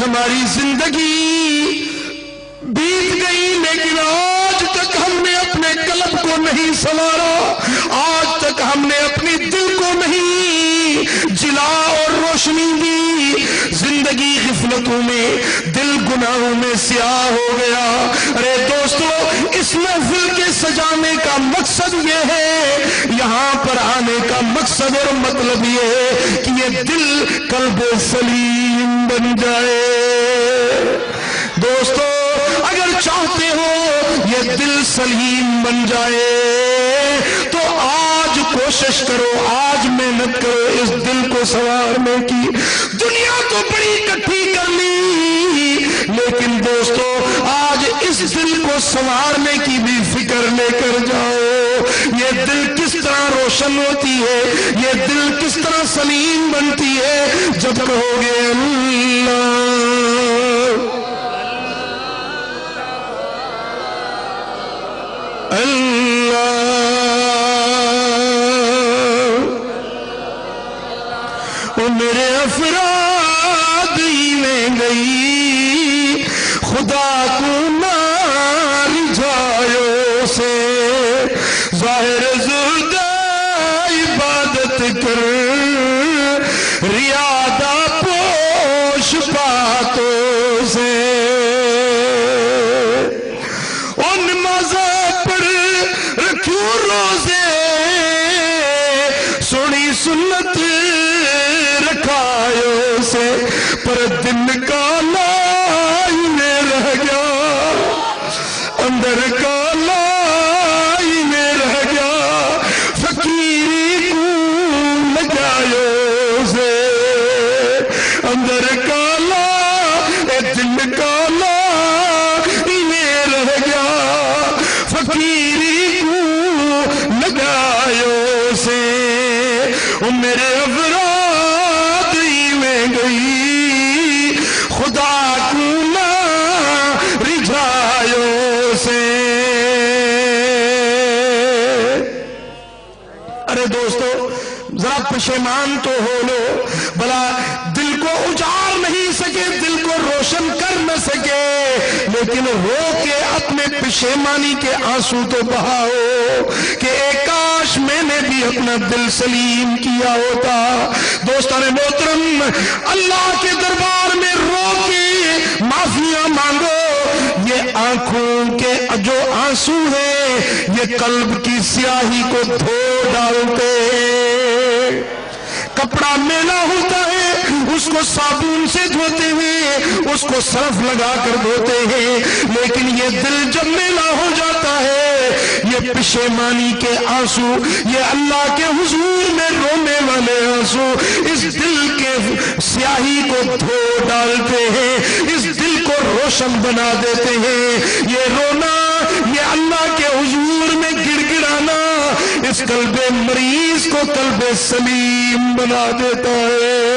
ہماری زندگی بیت گئی لیکن آج تک ہم نے اپنے قلب کو نہیں سنوارا، آج تک ہم نے اپنے دل کو نہیں جلا اور روشنی دی۔ زندگی غفلتوں میں، دل گناہوں میں سیاہ ہو گیا۔ ارے دوستو، اس محفل کے سجانے کا مقصد یہ ہے، یہاں پر آنے کا مقصد اور مطلب یہ ہے کہ یہ دل قلب سلیم بن جائے۔ دوستو، اگر چاہتے ہو یہ دل سلیم بن جائے تو آج کوشش کرو، آج محنت کرو اس دل کو سنوارنے کی۔ دنیا تو بڑی اکٹھی کر لی، لیکن دوستو آج اس دل کو سنوارنے کی بھی فکر لے کر جاؤ۔ یہ دل کس طرح روشن ہوتی ہے، یہ دل کس طرح سلیم بنتی ہے جب کہو گے اللہ اللہ۔ وہ میرے افراد ہی میں گئی، خدا کو نہ رجھایوں سے، ظاہر زہد عبادت کر، ریادہ پوش باتوں سے۔ سنت رکھایوں سے، پر دل کا لائی میں رہ گیا، اندر کا لائی میں رہ گیا، فقیری کو لگایوں سے، اندر کا لائی دل کا لائی میں رہ گیا، فقیری کو لگایوں سے۔ میرے افراد ہی میں گئی، خدا کو نہ رجھایوں سے۔ ارے دوستو، ذرا پشیمان تو ہو لو، بلا دل کو اجاڑ نہیں سکے، دل کو روشن کر نہ سکے، لیکن رو کے اپنے پشیمانی کے آنسو تو بہاؤ کہ اے کاش میں نے بھی اپنا دل سلیم کیا ہوتا۔ دوستان محترم، اللہ کے دربار میں رو کے معافیاں مانگو۔ یہ آنکھوں کے جو آنسو ہیں یہ قلب کی سیاہی کو دھو ڈالتے ہیں۔ کپڑا میلا ہوتا ہے، اس کو صابن سے دھوتے ہیں، اس کو صرف لگا کر دھوتے ہیں، لیکن یہ دل جب میلا ہو جاتا ہے، یہ پشیمانی کے آنسو، یہ اللہ کے حضور میں رونے والے آنسو اس دل کے سیاہی کو دھو ڈالتے ہیں، اس دل کو روشن بنا دیتے ہیں۔ یہ رونا، یہ اللہ کے حضور میں گڑ گڑانا اس قلب مریض کو قلب سلیم بنا دیتا ہے۔